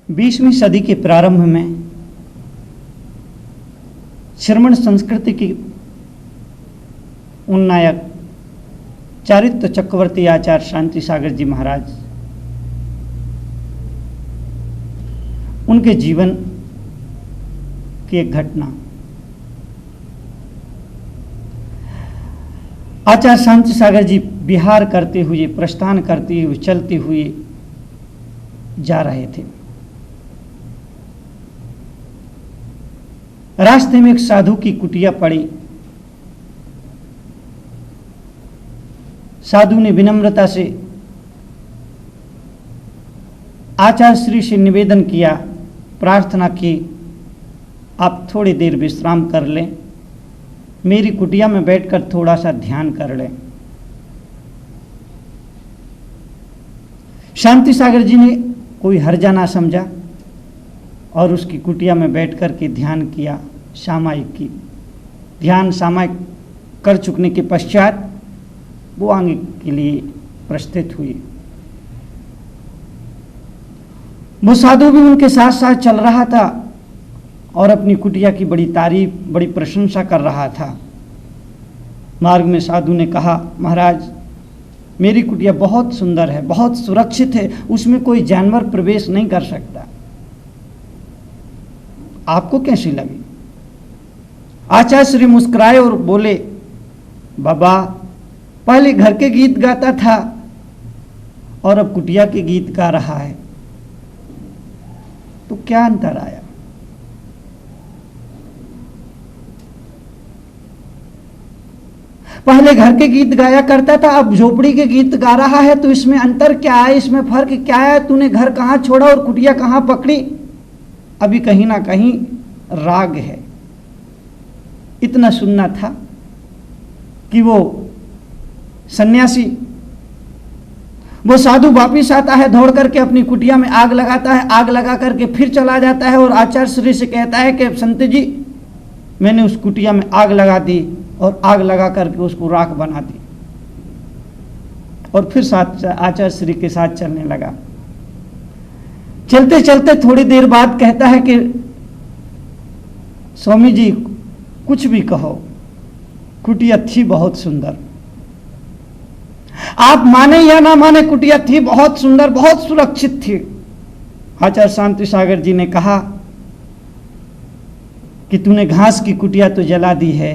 20वीं सदी के प्रारंभ में श्रमण संस्कृति की उन्नायक चारित्र चक्रवर्ती आचार्य शांति सागर जी महाराज, उनके जीवन की एक घटना। आचार्य शांति सागर जी विहार करते हुए, प्रस्थान करते हुए, चलते हुए जा रहे थे। रास्ते में एक साधु की कुटिया पड़ी। साधु ने विनम्रता से आचार्य श्री से निवेदन किया, प्रार्थना की, आप थोड़ी देर विश्राम कर लें, मेरी कुटिया में बैठकर थोड़ा सा ध्यान कर लें। शांति सागर जी ने कोई हर्जा ना समझा और उसकी कुटिया में बैठकर के ध्यान किया, सामायिक की। ध्यान सामायिक कर चुकने के पश्चात वो आगे के लिए प्रस्थित हुई। वो साधु भी उनके साथ साथ चल रहा था और अपनी कुटिया की बड़ी तारीफ, बड़ी प्रशंसा कर रहा था। मार्ग में साधु ने कहा, महाराज मेरी कुटिया बहुत सुंदर है, बहुत सुरक्षित है, उसमें कोई जानवर प्रवेश नहीं कर सकता, आपको कैसी लगी? आचार्य श्री मुस्कुराए और बोले, बाबा पहले घर के गीत गाता था और अब कुटिया के गीत गा रहा है, तो क्या अंतर आया? पहले घर के गीत गाया करता था, अब झोपड़ी के गीत गा रहा है, तो इसमें अंतर क्या है? इसमें फर्क क्या है? तूने घर कहां छोड़ा और कुटिया कहां पकड़ी? अभी कहीं ना कहीं राग है। इतना सुनना था कि वो सन्यासी, वो साधु वापिस आता है, दौड़ करके अपनी कुटिया में आग लगाता है, आग लगा करके फिर चला जाता है और आचार्य श्री से कहता है कि संत जी मैंने उस कुटिया में आग लगा दी और आग लगा करके उसको राख बना दी, और फिर साथ आचार्य श्री के साथ चलने लगा। चलते चलते थोड़ी देर बाद कहता है कि स्वामी जी कुछ भी कहो, कुटिया थी बहुत सुंदर, आप माने या ना माने कुटिया थी बहुत सुंदर, बहुत सुरक्षित थी। आचार्य शांति सागर जी ने कहा कि तूने घास की कुटिया तो जला दी है,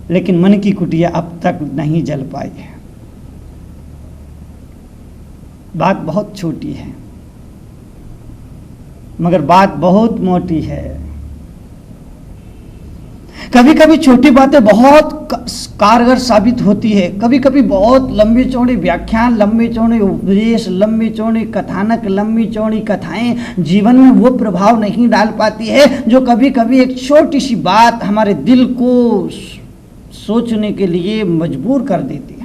लेकिन मन की कुटिया अब तक नहीं जल पाई है। बात बहुत छोटी है मगर बात बहुत मोटी है। कभी कभी छोटी बातें बहुत कारगर साबित होती है, कभी कभी बहुत लंबी चौड़ी व्याख्यान, लंबी चौड़ी उपदेश, लंबी चौड़ी कथानक, लंबी चौड़ी कथाएं जीवन में वो प्रभाव नहीं डाल पाती है जो कभी कभी एक छोटी सी बात हमारे दिल को सोचने के लिए मजबूर कर देती है।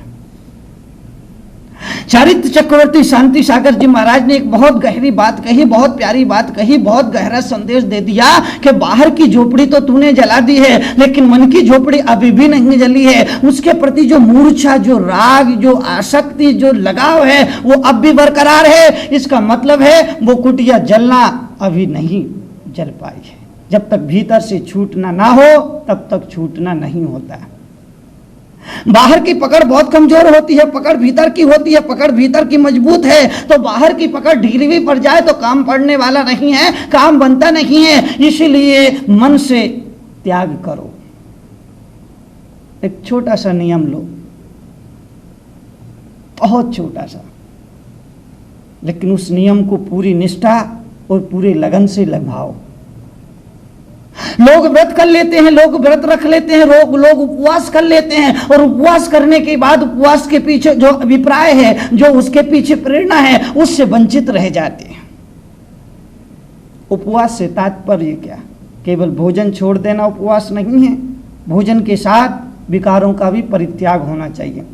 चारित्र चक्रवर्ती शांति सागर जी महाराज ने एक बहुत गहरी बात कही, बहुत प्यारी बात कही, बहुत गहरा संदेश दे दिया कि बाहर की झोपड़ी तो तूने जला दी है, लेकिन मन की झोपड़ी अभी भी नहीं जली है। उसके प्रति जो मूर्छा, जो राग, जो आसक्ति, जो लगाव है वो अब भी बरकरार है। इसका मतलब है वो कुटिया जलना अभी नहीं जल पाई है। जब तक भीतर से छूटना ना हो तब तक छूटना नहीं होता। बाहर की पकड़ बहुत कमजोर होती है, पकड़ भीतर की होती है, पकड़ भीतर की मजबूत है, तो बाहर की पकड़ ढीली भी पड़ जाए तो काम पड़ने वाला नहीं है, काम बनता नहीं है। इसीलिए मन से त्याग करो। एक छोटा सा नियम लो, बहुत छोटा सा, लेकिन उस नियम को पूरी निष्ठा और पूरे लगन से निभाओ। लोग व्रत कर लेते हैं, लोग व्रत रख लेते हैं, लोग उपवास कर लेते हैं, और उपवास करने के बाद उपवास के पीछे जो अभिप्राय है, जो उसके पीछे प्रेरणा है, उससे वंचित रह जाते हैं। उपवास से तात्पर्य क्या? केवल भोजन छोड़ देना उपवास नहीं है। भोजन के साथ विकारों का भी परित्याग होना चाहिए।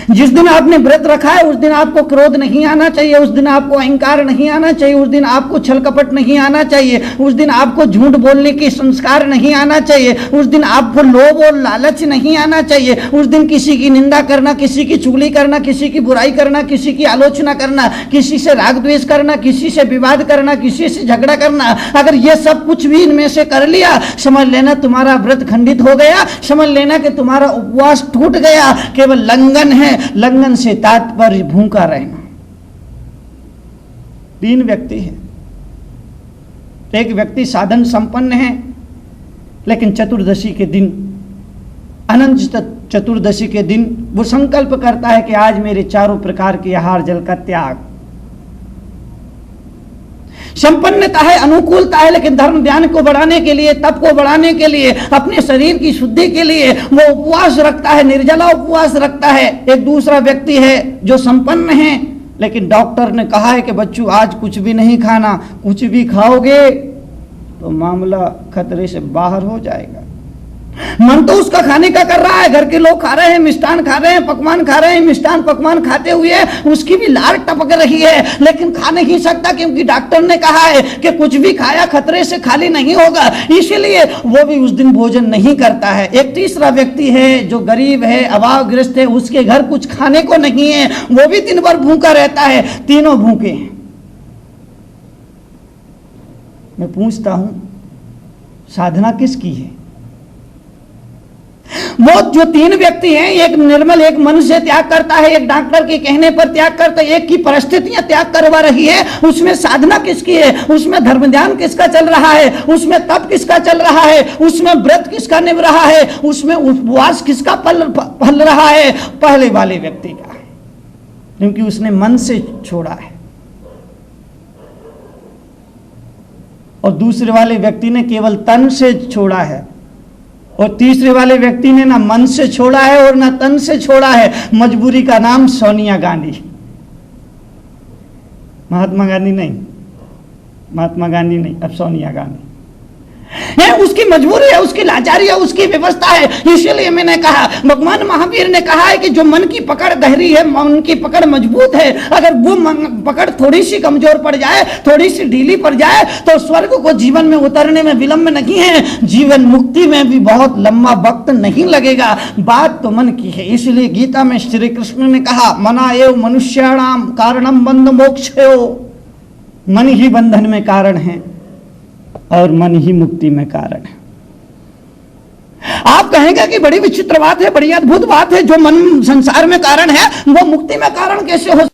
जिस दिन आपने व्रत रखा है उस दिन आपको क्रोध नहीं आना चाहिए, उस दिन आपको अहंकार नहीं आना चाहिए, उस दिन आपको छल कपट नहीं आना चाहिए, उस दिन आपको झूठ बोलने की संस्कार नहीं आना चाहिए, उस दिन आपको लोभ और लालच नहीं आना चाहिए, उस दिन किसी की निंदा करना, किसी की चुगली करना, किसी की बुराई करना, किसी की आलोचना करना, किसी से राग द्वेष करना, किसी से विवाद करना, किसी से झगड़ा करना, अगर ये सब कुछ भी इनमें से कर लिया, समझ लेना तुम्हारा व्रत खंडित हो गया, समझ लेना कि तुम्हारा उपवास टूट गया। केवल लंघन है, लंघन से तात्पर्य भूखा रहना। 3 व्यक्ति हैं, एक व्यक्ति साधन संपन्न है लेकिन चतुर्दशी के दिन, अनंत चतुर्दशी के दिन वो संकल्प करता है कि आज मेरे चारों प्रकार के आहार जल का त्याग। संपन्नता है, अनुकूलता है, लेकिन धर्म ध्यान को बढ़ाने के लिए, तप को बढ़ाने के लिए, अपने शरीर की शुद्धि के लिए वो उपवास रखता है, निर्जला उपवास रखता है। एक दूसरा व्यक्ति है जो संपन्न है लेकिन डॉक्टर ने कहा है कि बच्चों आज कुछ भी नहीं खाना, कुछ भी खाओगे तो मामला खतरे से बाहर हो जाएगा। मन तो उसका खाने का कर रहा है, घर के लोग खा रहे हैं, मिष्ठान खा रहे हैं, पकवान खा रहे हैं, मिष्ठान पकवान खाते हुए उसकी भी लार टपक रही है, लेकिन खा नहीं सकता क्योंकि डॉक्टर ने कहा है कि कुछ भी खाया खतरे से खाली नहीं होगा, इसीलिए वो भी उस दिन भोजन नहीं करता है। एक तीसरा व्यक्ति है जो गरीब है, अभावग्रस्त है, उसके घर कुछ खाने को नहीं है, वो भी दिन भर भूखा रहता है। तीनों भूखे हैं। मैं पूछता हूं साधना किसकी है? वो जो 3 व्यक्ति हैं, एक निर्मल, एक मन से त्याग करता है, एक डॉक्टर के कहने पर त्याग करता है, एक की परिस्थितियां त्याग करवा रही है। उसमें साधना किसकी है? उसमें धर्म ध्यान किसका चल रहा है? उसमें तप किसका चल रहा है? उसमें व्रत किसका निभ रहा है? उसमें उपवास किसका फल रहा है? पहले वाले व्यक्ति का, क्योंकि उसने मन से छोड़ा है, और दूसरे वाले व्यक्ति ने केवल तन से छोड़ा है, और तीसरे वाले व्यक्ति ने ना मन से छोड़ा है और ना तन से छोड़ा है। मजबूरी का नाम सोनिया गांधी, महात्मा गांधी नहीं, महात्मा गांधी नहीं, अब सोनिया गांधी है। उसकी मजबूरी है, उसकी लाचारी है, उसकी व्यवस्था है। इसीलिए मैंने कहा, भगवान महावीर ने कहा है कि जो मन की पकड़ गहरी है, मन की पकड़ मजबूत है, अगर वो पकड़ थोड़ी सी कमजोर पड़ जाए, थोड़ी सी ढीली पड़ जाए, तो स्वर्ग को जीवन में उतरने में विलंब नहीं है, जीवन मुक्ति में भी बहुत लंबा वक्त नहीं लगेगा। बात तो मन की है। इसलिए गीता में श्री कृष्ण ने कहा, मना एव मनुष्याणाम कारणम बंध मोक्षयो, मन ही बंधन में कारण है और मन ही मुक्ति में कारण है। आप कहेंगे कि बड़ी विचित्र बात है, बड़ी अद्भुत बात है, जो मन संसार में कारण है वो मुक्ति में कारण कैसे हो?